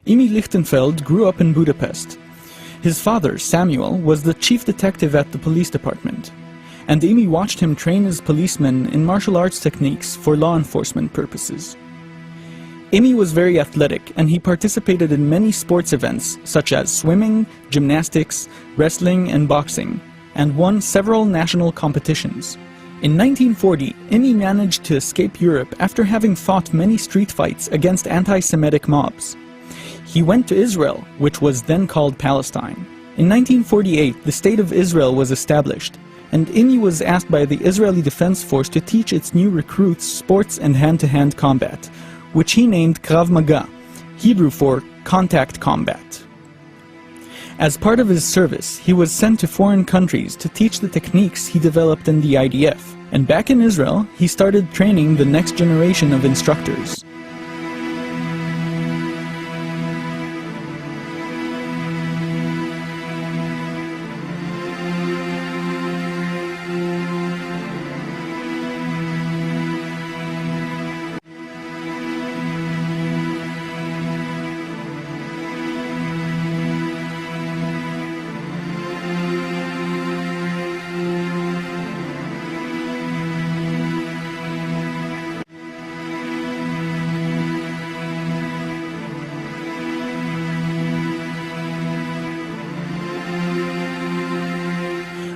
Imi Lichtenfeld grew up in Budapest. His father, Samuel, was the chief detective at the police department, and Imi watched him train his policemen in martial arts techniques for law enforcement purposes. Imi was very athletic, and he participated in many sports events such as swimming, gymnastics, wrestling, and boxing, and won several national competitions. In 1940, Imi managed to escape Europe after having fought many street fights against anti-Semitic mobs. He went to Israel, which was then called Palestine. In 1948, the State of Israel was established, and Imi was asked by the Israeli Defense Force to teach its new recruits sports and hand-to-hand combat, which he named Krav Maga, Hebrew for contact combat. As part of his service, he was sent to foreign countries to teach the techniques he developed in the IDF, and back in Israel, he started training the next generation of instructors.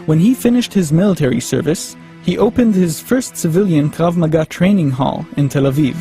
When he finished his military service, he opened his first civilian Krav Maga training hall in Tel Aviv.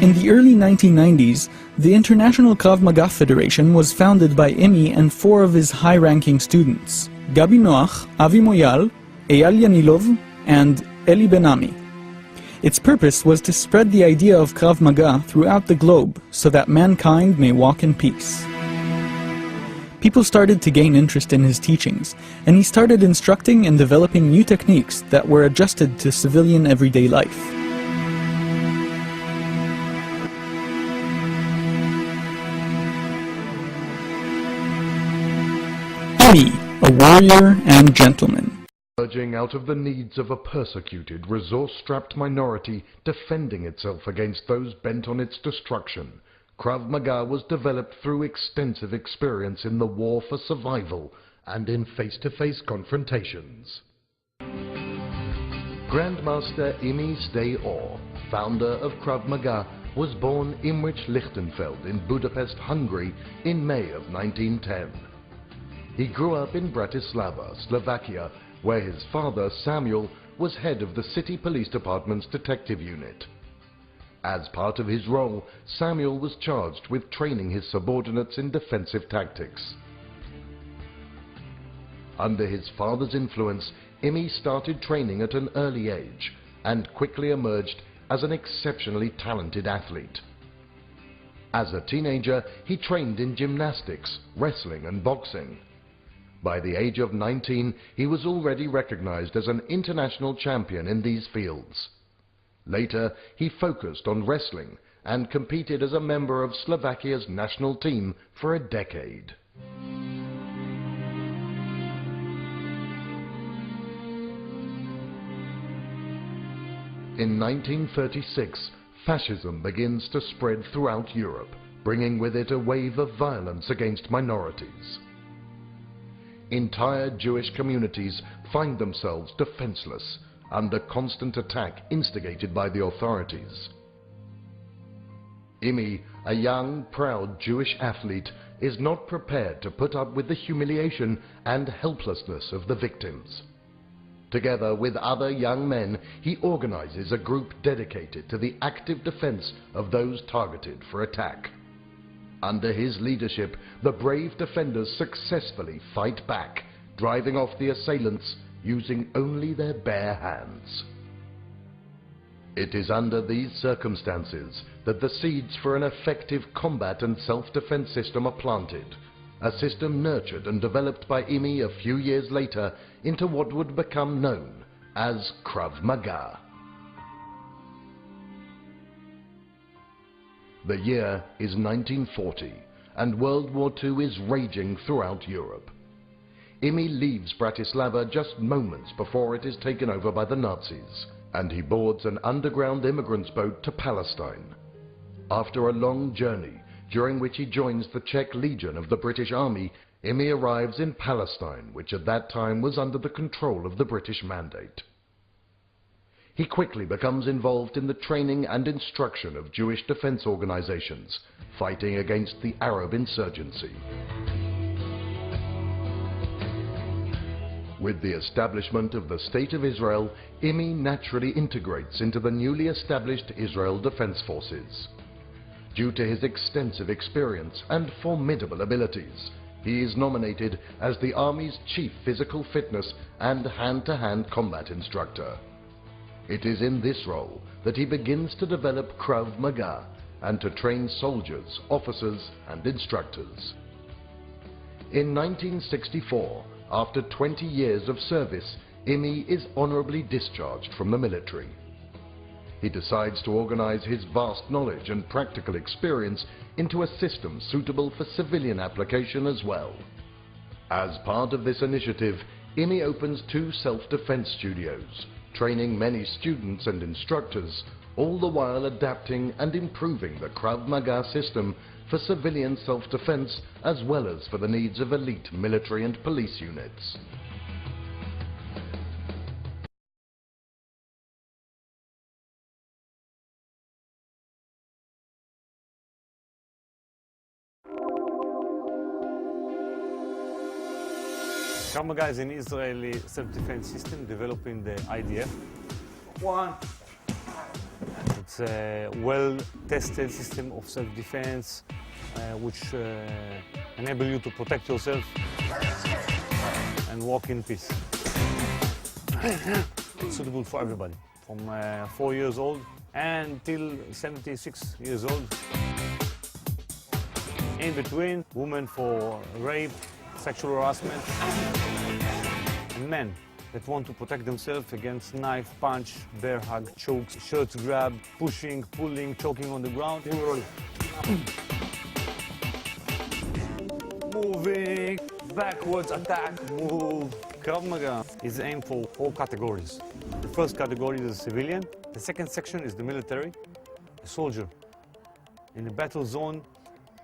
In the early 1990s, the International Krav Maga Federation was founded by Imi and 4 of his high-ranking students, Gabi Noach, Avi Moyal, Eyal Yanilov, and Eli Ben-Ami. Its purpose was to spread the idea of Krav Maga throughout the globe so that mankind may walk in peace. People started to gain interest in his teachings, and he started instructing and developing new techniques that were adjusted to civilian everyday life. A warrior and gentleman. Emerging out of the needs of a persecuted, resource-strapped minority defending itself against those bent on its destruction, Krav Maga was developed through extensive experience in the war for survival and in face-to-face confrontations. Grandmaster Imi Stay-Or, founder of Krav Maga, was born Imrich Lichtenfeld in Budapest, Hungary in May of 1910. He grew up in Bratislava, Slovakia, where his father, Samuel, was head of the city police department's detective unit. As part of his role, Samuel was charged with training his subordinates in defensive tactics. Under his father's influence, Imi started training at an early age and quickly emerged as an exceptionally talented athlete. As a teenager, he trained in gymnastics, wrestling and boxing. By the age of 19, he was already recognized as an international champion in these fields. Later, he focused on wrestling and competed as a member of Slovakia's national team for a decade. In 1936, fascism begins to spread throughout Europe, bringing with it a wave of violence against minorities. Entire Jewish communities find themselves defenseless, under constant attack instigated by the authorities. Imi, a young, proud Jewish athlete, is not prepared to put up with the humiliation and helplessness of the victims. Together with other young men, he organizes a group dedicated to the active defense of those targeted for attack. Under his leadership, the brave defenders successfully fight back, driving off the assailants using only their bare hands. It is under these circumstances that the seeds for an effective combat and self-defense system are planted, a system nurtured and developed by IMI a few years later into what would become known as Krav Maga. The year is 1940, and World War II is raging throughout Europe. IMI leaves Bratislava just moments before it is taken over by the Nazis, and he boards an underground immigrants boat to Palestine. After a long journey, during which he joins the Czech Legion of the British Army, IMI arrives in Palestine, which at that time was under the control of the British Mandate. He quickly becomes involved in the training and instruction of Jewish defense organizations, fighting against the Arab insurgency. With the establishment of the State of Israel, IMI naturally integrates into the newly established Israel Defense Forces. Due to his extensive experience and formidable abilities, he is nominated as the Army's chief physical fitness and hand-to-hand combat instructor. It is in this role that he begins to develop Krav Maga and to train soldiers, officers and instructors. In 1964, after 20 years of service, IMI is honorably discharged from the military. He decides to organize his vast knowledge and practical experience into a system suitable for civilian application as well. As part of this initiative, IMI opens 2 self-defense studios, training many students and instructors, all the while adapting and improving the Krav Maga system for civilian self-defense as well as for the needs of elite military and police units. Krav Maga is an Israeli self-defense system developed in the IDF. It's a well-tested system of self-defense which enable you to protect yourself and walk in peace. It's suitable for everybody, from 4 years old until 76 years old. In between, women for rape, sexual harassment, and men that want to protect themselves against knife, punch, bear hug, chokes, shirts grab, pushing, pulling, choking on the ground. Moving, backwards, attack, move. Krav Maga is aimed for 4 categories. The first category is a civilian. The second section is the military. A soldier in a battle zone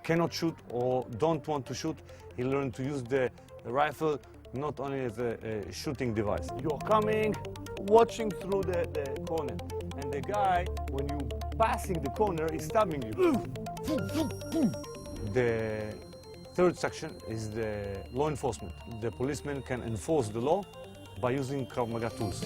cannot shoot or don't want to shoot. He learned to use the rifle not only as a shooting device. You're coming, watching through the corner, and the guy, when you passing the corner, is stabbing you. The third section is the law enforcement. The policeman can enforce the law by using Krav Maga tools.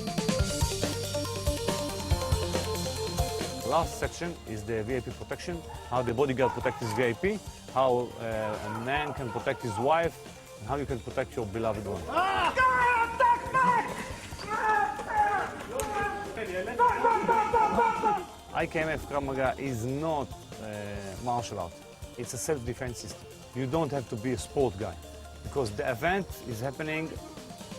The last section is the VIP protection, how the bodyguard protects his VIP, how a man can protect his wife, and how you can protect your beloved one. IKMF Krav Maga is not martial art. It's a self-defense system. You don't have to be a sport guy, because the event is happening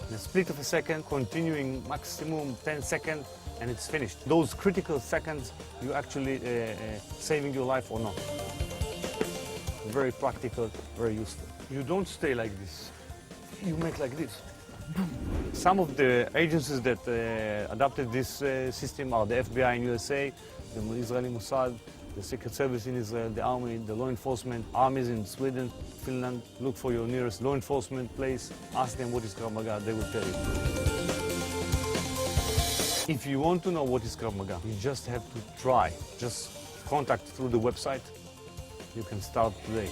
in a split of a second, continuing maximum 10 seconds, and it's finished. Those critical seconds, you actually saving your life or not. Very practical, very useful. You don't stay like this. You make like this. Some of the agencies that adopted this system are the FBI in USA, the Israeli Mossad, the Secret Service in Israel, the Army, the law enforcement, armies in Sweden, Finland. Look for your nearest law enforcement place. Ask them what is Krav Maga, they will tell you. If you want to know what is Krav Maga, you just have to try. Just contact through the website. You can start today.